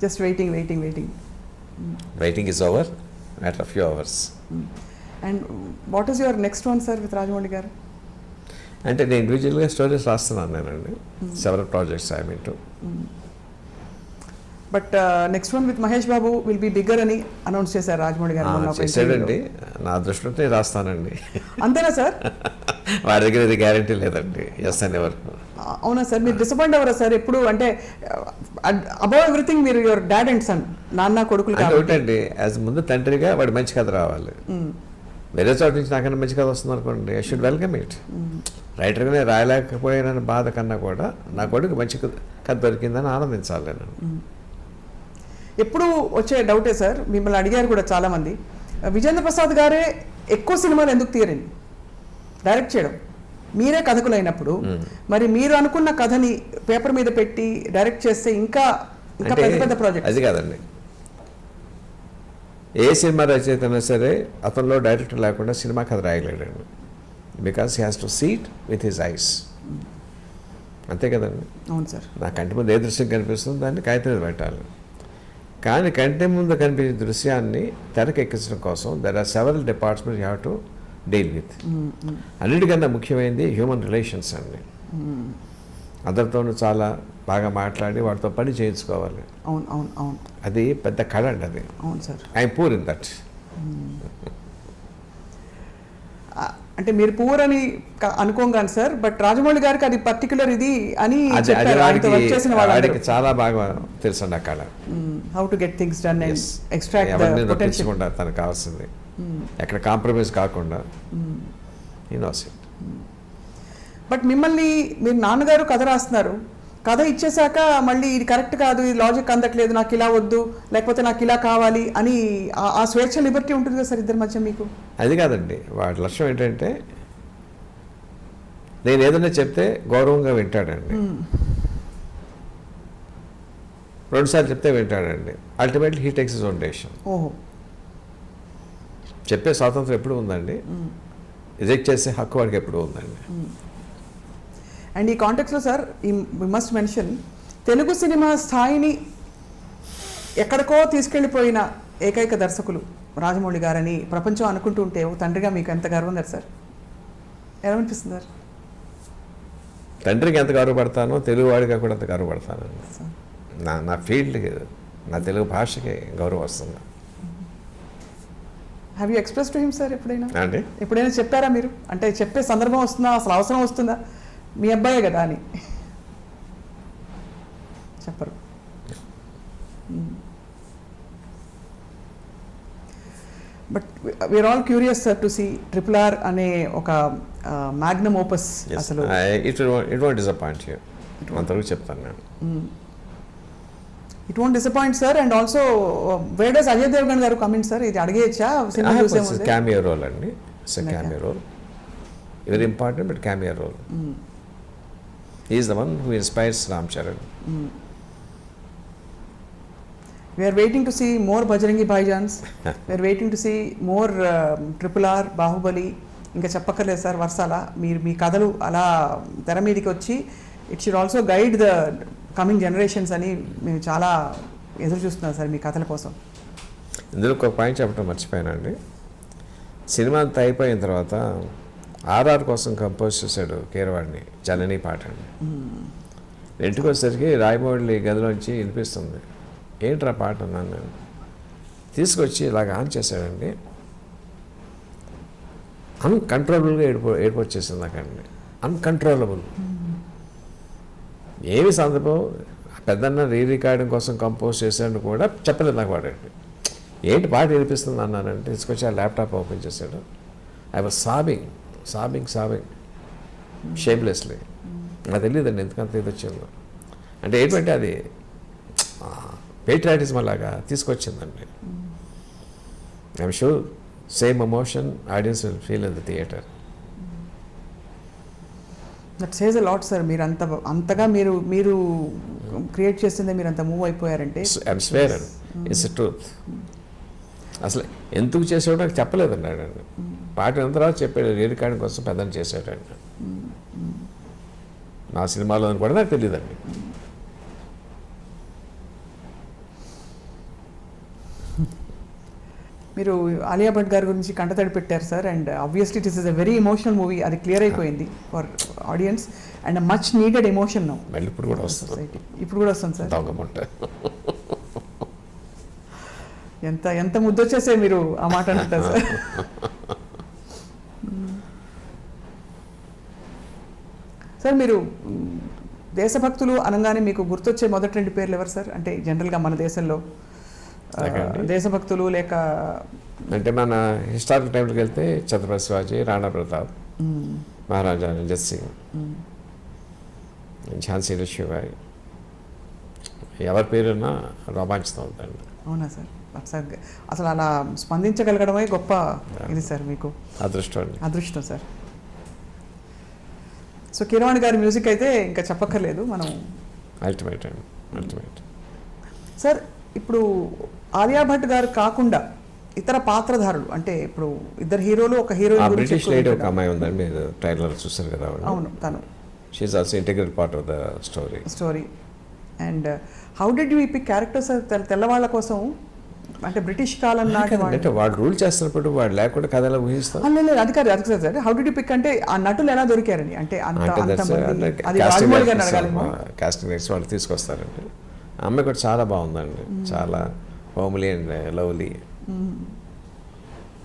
Just waiting. Waiting is over matter of few hours. And what is your next one sir with Rajamouli గారు? అంటే నేను ఇండివిజువల్గా stories రాస్తున్నాను నేనండి, several projects I mean to. But next one with Mahesh Babu will be bigger అని announce చేశారు రాజమౌళి గారు. చేశాడండి, నా దృష్టిలో రాస్తానండి. అంతేనా సార్? వాడి దగ్గర ఇది గ్యారంటీ లేదండి, ఎస్ అని వరకు. అవునా సార్? మీరు డిసప్పాయింట్ అవ్వరా సార్ ఎప్పుడు? అంటే అబౌవ్ ఎవ్రీథింగ్ మీరు యువర్ డాడ్ అండ్ సన్, నాన్న కొడుకులు ఒకటండి. యాజ్ ముందు తండ్రిగా వాడి మంచి కథ రావాలి. వేరే చోట నుంచి నాకన్నా మంచి కథ వస్తుంది అనుకోండి, ఐ షుడ్ వెల్కమ్ ఇట్. రైటర్గానే రాయలేకపోయిన బాధ కన్నా కూడా నా కొడుకు మంచి కథ దొరికిందని ఆనందించాలి నేను. ఎప్పుడు వచ్చే డౌటే సార్, మిమ్మల్ని అడిగారు కూడా చాలామంది, విజేంద్ర ప్రసాద్ గారే ఎక్కువ సినిమాలు ఎందుకు తీయరండి డైరెక్ట్ చేయడం? మీరే కథకులైనప్పుడు మరి మీరు అనుకున్న కథని పేపర్ మీద పెట్టి డైరెక్ట్ చేస్తే ఇంకా పెద్ద పెద్ద ప్రాజెక్ట్. అది కాదండి, ఏ సినిమా రచయిత అయినా సరే అతనిలో డైరెక్టర్ లేకుండా సినిమా కథ రాయలేడండి. Because he has to see it with his eyes. అంతే కదండి. అవును సార్. నా కంటి ముందు ఏ దృశ్యం కనిపిస్తుందో దాన్ని కాగితం మీద పెట్టాలి. కానీ కంటి ముందు కనిపించే దృశ్యాన్ని తెరకెక్కించడం కోసం there are several departments you have to deal with. అన్నిటికన్నా ముఖ్యమైనది హ్యూమన్ రిలేషన్స్ అండి. అందరితోనూ చాలా బాగా మాట్లాడి వాటితో పని చేయించుకోవాలి. అవును అవును అవును, అది పెద్ద కళ అండి అది. అవును sir. I'm poor in that. అంటే మీరు పూర్ అని అనుకోగాను సార్, బట్ రాజమౌళి గారికి అది పర్టికులర్ ఇది అని వాడికి చాలా బాగా తెలుసు అండి ఆ కళ. How to get things done and extract the potential. తనకు కావాల్సింది ఎక్కడ కాంప్రమైజ్ కాకుండా ఈ నోస్ ఇట్. బట్ మిమ్మల్ని మీరు నాన్నగారు కథ రాస్తున్నారు, కథ ఇచ్చేసాక మళ్ళీ ఇది కరెక్ట్ కాదు, ఇది లాజిక్ అందట్లేదు, నాకు ఇలా వద్దు, లేకపోతే నాకు ఇలా కావాలి అని ఆ స్వేచ్ఛ లిబర్టీ ఉంటుంది కదా సార్ ఇద్దరి మధ్య మీకు? అది కాదండి, వాడి లక్ష్యం ఏంటంటే నేను ఏదైనా చెప్తే గౌరవంగా వింటాడండి. 2 సార్లు చెప్తే వింటాడండి. Ultimately he takes his own decision. ఓహో, చెప్పే స్వాతంత్రం ఎప్పుడు ఉందండి, రిజెక్ట్ చేసే హక్కు వాడికి ఎప్పుడు ఉందండి. అండ్ ఈ కాంటెక్స్లో sir we must mention, Telugu cinema స్థాయిని ఎక్కడికో తీసుకెళ్ళిపోయిన ఏకైక దర్శకులు రాజమౌళి గారని ప్రపంచం అనుకుంటూ ఉంటే ఒక తండ్రిగా మీకు ఎంత గర్వం కదా సార్? ఎలా అనిపిస్తుంది సార్? తండ్రికి ఎంత గౌరవపడతానో తెలుగువాడిగా కూడా అంత గౌరవపడతాను. నా ఫీల్డ్కి, నా తెలుగు భాషకి గౌరవం వస్తుంది. Have you express to him sir ఎప్పుడైనా? అంటే ఎప్పుడైనా చెప్పారా మీరు? అంటే చెప్పే సందర్భం వస్తుందా, అసలు అవసరం వస్తుందా, మీ అబ్బాయే కదా అని? చెప్పరు. But we are all curious sir to see RRR అనే ఒక మ్యాగ్నమ్ ఓపస్. అసలు ఇట్ వోంట్ డిసప్పాయింట్ యూ, అంతవరకు చెప్తాను నేను. It won't disappoint sir. And also where does Ajay Devgan గారు కమింగ్ సార్? ఇది అడిగేయచ్చా? క్యామియో రోల్ అండి, it's cameo role, very important but cameo role. He is the one who inspires Ram Charan. We are waiting to see more Bajrangi Bhaijans. We are waiting to see more RRR, Bahubali. ఇంకా చెప్పక్కర్లేదు sir వర్షాల. మీ కథలు అలా తెర మీదకి వచ్చి it should also guide the coming generations అని మేము చాలా ఎదురు చూస్తున్నాం సార్ మీ కథల కోసం. ఇందులో ఒక పాయింట్ చెప్పడం మర్చిపోయానండి. సినిమా అంతా అయిపోయిన తర్వాత RR కోసం కంపోజ్ చేశాడు కీరవాడిని, జనని పాట అండి. ఇంటికి వచ్చేసరికి రాయమౌళి గదిలోంచి వినిపిస్తుంది. ఏంట్రా పాట అన్నాను నేను. తీసుకొచ్చి ఇలాగ ఆన్ చేశాడండి. అన్కంట్రోలబుల్గా ఏడుపు వచ్చేసింది నాకండి. అన్కంట్రోలబుల్. ఏమి సందర్భం, పెద్దన్న రికార్డింగ్ కోసం కంపోజ్ చేశాడు కూడా చెప్పలేదు నాకు వాడండి. ఏంటి పాట వినిపిస్తుంది అన్నానంటే తీసుకొచ్చి ఆ ల్యాప్టాప్ ఓపెన్ చేశాడు. I was sobbing shamelessly. నాకు తెలియదండి ఎందుకంత ఇది వచ్చిందో. అంటే ఏంటంటే అది పేట్రియాటిజం అలాగా తీసుకొచ్చిందండి. I'm sure same emotion audience will feel in the theatre. That says a lot sir. మీరు అంతగా మీరు క్రియేట్ చేసిందే మీరు అంత మూవ్ అయిపోయారంటే I'm swear it's a truth. అసలు ఎందుకు చేసాడో నాకు చెప్పలేదండి ఆడండి. పాట అయిన తర్వాత చెప్పాడు రికార్డింగ్ కోసం పెద్దని చేశాడండి. నా సినిమాలో అని కూడా నాకు తెలియదండి. మీరు ఆలియా భట్ గారి గురించి కంటతడి పెట్టారు sir, and obviously it is a very emotional movie, అది క్లియర్ అయిపోయింది for audience, and much needed emotion now మళ్ళీ ఇప్పుడు కూడా వస్తుంది సొసైటీ. ఇప్పుడు కూడా వస్తుంది సార్. దొంగముంట. ఎంత ఎంత ముద్దొచ్చేసే మీరు ఆ మాట అంటారు సార్. సార్ మీరు దేశభక్తులు అనగానే మీకు గుర్తొచ్చే మొదటి 2 పేర్లు ఎవరు సార్? అంటే జనరల్గా మన దేశంలో దేశభక్తులు లేక అంటే మన హిస్టారికల్ టైంలోకి వెళ్తే ఛత్రపతి శివాజీ, రాణా ప్రతాప్, మహారాజా రంజిత్ సింగ్, ఝాన్సీ లక్ష్మీబాయి, ఎవరి పేరున్నా రోమాంచితం అవుతాయండి. అవునా సార్? అసలు అలా స్పందించగలగడమే గొప్ప ఇది సార్, మీకు అదృష్టం సార్. సో కీరవాణి గారి మ్యూజిక్ అయితే ఇంకా చెప్పక్కర్లేదు మనం. అల్టిమేట్ అండి, అల్టిమేట్. సార్ ఇప్పుడు ఆలియా భట్ గారు కాకుండా ఇతర పాత్రధారులు, అంటే ఇప్పుడు ఇద్దరు హీరోలు, ఒక హీరోయిన్ గురించి బ్రిటిష్ లేడీ ఒక అమ్మాయి ఉందండి, మీరు ట్రైలర్ చూసారు కదా. అవును, తను she is also integral part of the story. And how did you pick characters తెల్లవాళ్ళ కోసం? అంటే బ్రిటిష్ కాలం నాటి అంటే వాళ్ళు రూల్ చేస్తున్నప్పుడు వాళ్ళు లేకుండా కథ ఎలా ఊహిస్తాం? లేదు, అది కాదు sir. How did you pick అంటే ఆ నటులు ఎలా దొరికారని, అంటే అది రాజమౌళి గారిని అడగాలేమో. కాస్టింగ్ డైరెక్టర్స్ వాళ్ళు తీసుకొస్తారండి. ఆ అమ్మాయి కూడా చాలా బాగుందండి, చాలా హోమ్లీ అండ్ లవ్లీ.